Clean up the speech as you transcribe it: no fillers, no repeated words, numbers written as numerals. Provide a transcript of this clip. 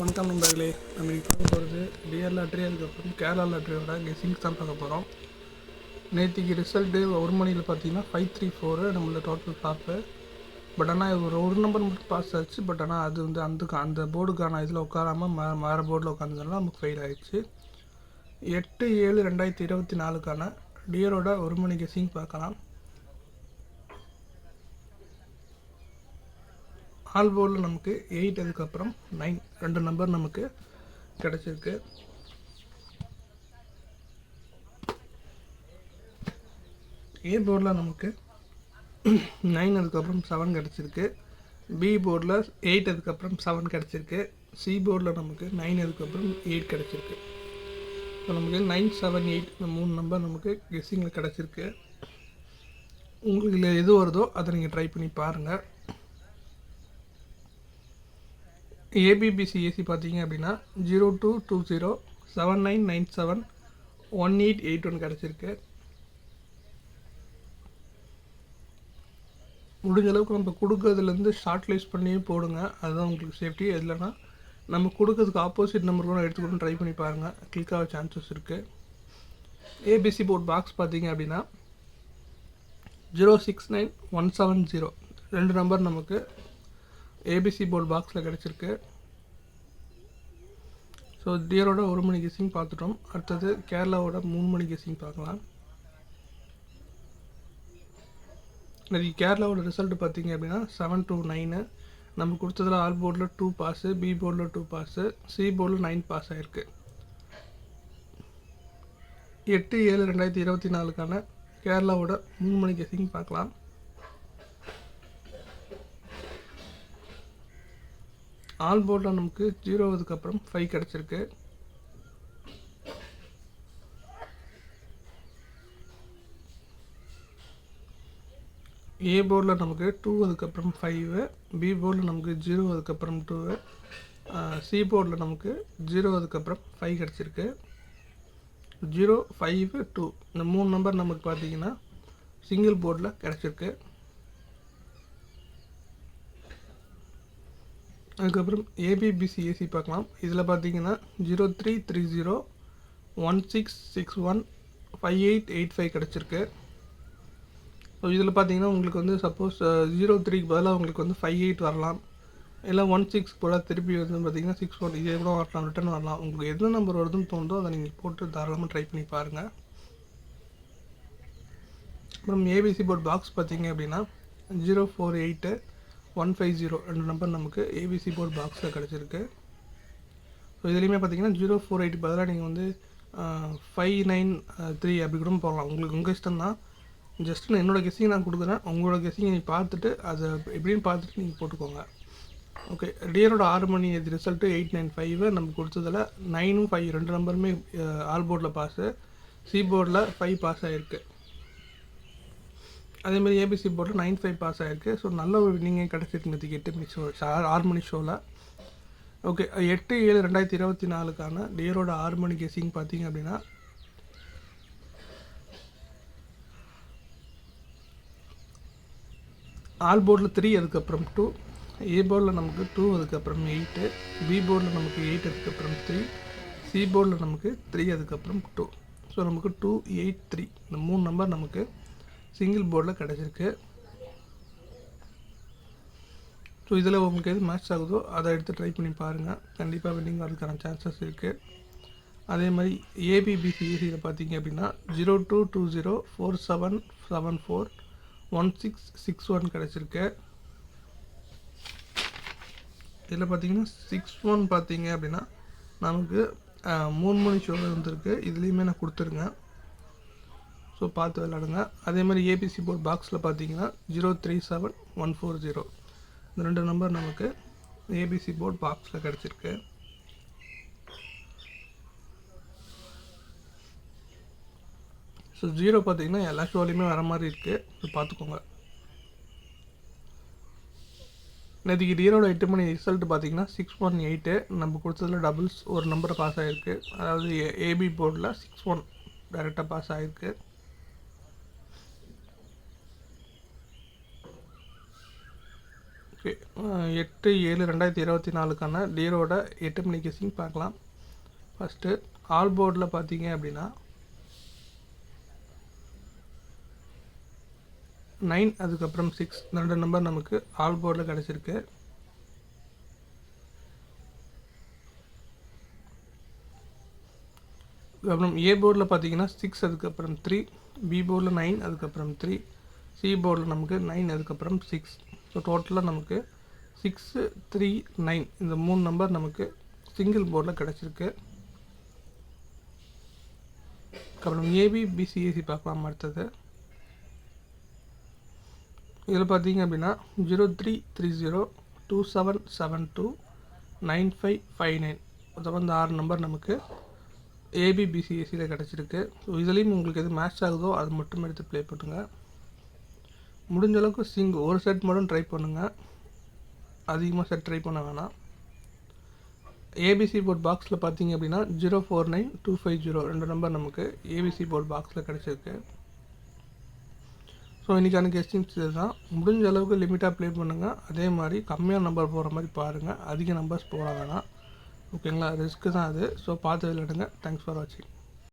வணக்கம் நண்பர்களே. நம்ம இன்றைக்கி பார்க்க போகிறது டிஆர் லாட்ரி, அதுக்கப்புறம் கேரளா லாட்ரியோட கெஸிங்ஸ் தான் பார்க்க போகிறோம். நேற்றுக்கு ரிசல்ட்டு 1 மணியில் பார்த்தீங்கன்னா 534 நம்மளோட டோட்டல் டாப்பு. பட் ஆனால் ஒரு நம்பர் மட்டும் பாஸ் ஆச்சு. பட் ஆனால் அது வந்து அந்த போர்டுக்கான இதில் உட்காராமல் வேறு போர்டில் உட்காந்துனால நமக்கு ஃபெயில் ஆகிடுச்சு. 8/7/2024க்கான டிஆரோட 1 மணி கெஸிங் பார்க்கலாம். ஆல் போர்டில் நமக்கு 8, அதுக்கப்புறம் 9 2 நம்பர் நமக்கு கிடச்சிருக்கு. ஏ போர்டில் நமக்கு 9, அதுக்கப்புறம் 7 கிடச்சிருக்கு. பி போர்டில் 8, அதுக்கப்புறம் 7 கிடச்சிருக்கு. சி போர்டில் நமக்கு 9, அதுக்கப்புறம் 8 கிடச்சிருக்கு. ஸோ நமக்கு 9, 7, 8 இந்த 3 நம்பர் நமக்கு கெஸ்ஸிங்கில் கிடச்சிருக்கு. உங்களுக்கு இதில் எது வருதோ அதை நீங்கள் ட்ரை பண்ணி பாருங்கள். ஏபிபிசிஏசி பார்த்தீங்க அப்படின்னா 0220 7997 1881 கிடச்சிருக்கு. முடிஞ்ச அளவுக்கு நம்ம கொடுக்கறதுலேருந்து ஷார்ட் லிஸ்ட் பண்ணியே போடுங்க. அதுதான் உங்களுக்கு சேஃப்டி. இல்லைன்னா நம்ம கொடுக்கறதுக்கு ஆப்போசிட் நம்பர் கூட எடுத்துக்கூட ட்ரை பண்ணி பாருங்கள். கிளிக் ஆக சான்சஸ் இருக்குது. ஏபிசி போர்ட் பாக்ஸ் பார்த்தீங்க அப்படின்னா 069170 2 நம்பர் நமக்கு ஏபிசி போர்ட் பாக்ஸில் கிடச்சிருக்கு. ஸோ டியரோட 1 மணி கெஸிங் பார்த்துட்டோம். அடுத்தது கேரளாவோட 3 மணி கெஸிங் பார்க்கலாம். இன்னைக்கு கேரளாவோட ரிசல்ட் பார்த்தீங்க அப்படின்னா 7 to 9. நம்ம கொடுத்ததில் ஆல் போர்டில் 2 பாஸு, பி போர்டில் 2 பாஸு, சி போர்டில் 9 பாஸ் ஆகிருக்கு. 8/7/2024க்கான கேரளாவோட 3 மணி கெஸிங் பார்க்கலாம். ஆல் போர்டில் நமக்கு 0, அதுக்கப்புறம் 5 கிடச்சிருக்கு. ஏ போர்டில் நமக்கு 2, அதுக்கப்புறம் 5, பி போர்டில் நமக்கு 0, அதுக்கப்புறம் 2, சி போர்டில் நமக்கு 0, அதுக்கப்புறம் 5 கிடச்சிருக்கு. 0, 5, 2 இந்த 3 நம்பர் நமக்கு பார்த்தீங்கன்னா சிங்கிள் போர்டில் கிடச்சிருக்கு. அதுக்கப்புறம் ஏபிபிசிஏசி பார்க்கலாம். இதில் பார்த்தீங்கன்னா 0330 1661 5885 கிடச்சிருக்கு. ஸோ இதில் பார்த்தீங்கன்னா உங்களுக்கு வந்து சப்போஸ் 03க்கு பதிலாக உங்களுக்கு வந்து 58 வரலாம். இல்லை 16 கூட திருப்பி வந்து பார்த்தீங்கன்னா 61 இதே கூட வரலாம், ரிட்டர்ன் வரலாம். உங்களுக்கு எந்த நம்பர் வருதுன்னு தோணுதோ அதை நீங்கள் போட்டு தாராளமாக ட்ரை பண்ணி பாருங்கள். அப்புறம் ஏபிசி போர்ட் பாக்ஸ் பார்த்தீங்க அப்படின்னா 048 150 2 நம்பர் நமக்கு ஏபிசி போர்ட் பாக்ஸில் கிடச்சிருக்கு. ஸோ இதுலேயுமே பார்த்தீங்கன்னா 048 பதிலாக நீங்கள் வந்து 593 அப்படி கூட போகலாம். உங்களுக்கு உங்கள் இஷ்டம் தான். ஜஸ்ட் நான் என்னோடய கெஸ்ஸிங் நான் கொடுக்குறேன். உங்களோட கெஸ்ஸிங்கை நீங்கள் பார்த்துட்டு அதை எப்படின்னு பார்த்துட்டு நீங்கள் போட்டுக்கோங்க. ஓகே, டியரோட 6 மணி ரிசல்ட்டு 895. நம்ம கொடுத்ததில் 9, 5 2 நம்பருமே ஆல் போர்டில் பாஸு, சி போர்டில் 5 பாஸ் ஆகிருக்கு. அதேமாதிரி ஏபிசி போர்டில் 95 பாஸ் ஆகிருக்கு. ஸோ நல்ல ஒரு வின்னிங்கே கிடச்சிருக்கு நேற்றுக்கு 8 மணி ஷோ 6 மணி ஷோவில். ஓகே, 8/7/2024க்கான டியரோட 6 மணி கெஸிங் பார்த்தீங்க அப்படின்னா ஆல் போர்டில் 3, அதுக்கப்புறம் 2, ஏ போர்டில் நமக்கு 2, அதுக்கப்புறம் 8, பி போர்டில் நமக்கு 8, அதுக்கப்புறம் 3, சி போர்டில் நமக்கு 3, அதுக்கப்புறம் 2. ஸோ நமக்கு 283 இந்த 3 நம்பர் நமக்கு சிங்கிள் போர்டில் கிடச்சிருக்கு. ஸோ இதில் உங்களுக்கு எது மேட்ச் ஆகுதோ அதை எடுத்து ட்ரை பண்ணி பாருங்கள். கண்டிப்பாக வின்னிங் வரதுக்கான சான்சஸ் இருக்குது. அதே மாதிரி ஏபிபிசிஇசியில் பார்த்தீங்க அப்படின்னா 0220 4774 1661 கிடச்சிருக்கு. இதில் பார்த்தீங்கன்னா 61 பார்த்தீங்க அப்படின்னா நமக்கு 3 மணி ஷோவில் வந்துருக்கு. இதுலேயுமே நான் கொடுத்துருங்க. ஸோ பார்த்து விளையாடுங்க. அதே மாதிரி ஏபிசி போர்ட் பாக்ஸில் பார்த்தீங்கன்னா 037 140 இந்த 2 நம்பர் நமக்கு ஏபிசி போர்ட் பாக்ஸில் கிடச்சிருக்கு. ஸோ 0 பார்த்தீங்கன்னா எல்லா ஷோலையுமே வர மாதிரி இருக்குது. ஸோ பார்த்துக்கோங்க. நேற்றுக்கு டியரோட 8 மணி ரிசல்ட் பார்த்தீங்கன்னா 618. நம்ம கொடுத்ததில் டபுள்ஸ் ஒரு நம்பரை பாஸ் ஆகிருக்கு. அதாவது ஏபி போர்டில் 61 டைரெக்டாக பாஸ் ஆகிருக்கு. 8/7/2024க்கான டியரோட 8 மணி கெஸ்ஸிங் பார்க்கலாம். ஃபஸ்ட்டு ஆல் போர்டில் பார்த்தீங்க அப்படின்னா 9 அதுக்கப்புறம் 6 2 நம்பர் நமக்கு ஆல் போர்டில் கிடச்சிருக்கு. அப்புறம் ஏ போர்டில் பார்த்தீங்கன்னா 6 அதுக்கப்புறம் 3, பி போர்டில் 9 அதுக்கப்புறம் 3, சி போர்டில் நமக்கு 9 அதுக்கப்புறம் 6. ஸோ டோட்டலாக நமக்கு 6, 3, 9 இந்த 3 நம்பர் நமக்கு சிங்கிள் போர்டில் கிடச்சிருக்கு. அப்புறம் ஏபி பிசிஏசி பார்க்கலாம். அடுத்தது இதில் பார்த்தீங்க அப்படின்னா 033027729559 அதாவது இந்த 6 நம்பர் நமக்கு ஏபி பிசிஏசியில் கிடச்சிருக்கு. ஸோ இதுலேயும் உங்களுக்கு எது மேட்ச் ஆகுதோ அது மட்டும் எடுத்து ப்ளே பண்ணுங்கள். முடிஞ்ச அளவுக்கு ஒரு செட் மட்டும் ட்ரை பண்ணுங்கள், அதிகமாக செட் ட்ரை பண்ண வேணாம். ஏபிசி போர்ட் பாக்ஸில் பார்த்தீங்க அப்படின்னா 049250 2 நம்பர் நமக்கு ஏபிசி போர்ட் பாக்ஸில் கிடச்சிருக்கு. ஸோ இன்றைக்கான கெஸ்டிங்ஸ் இதுதான். முடிஞ்ச அளவுக்கு லிமிட்டாக ப்ளே பண்ணுங்கள். அதே மாதிரி கம்மியான நம்பர் போகிற மாதிரி பாருங்கள், அதிக நம்பர்ஸ் போட வேணாம். ஓகேங்களா, ரிஸ்க்கு தான் அது. ஸோ பார்த்து விளையாடுங்க. தேங்க்ஸ் ஃபார் வாட்சிங்.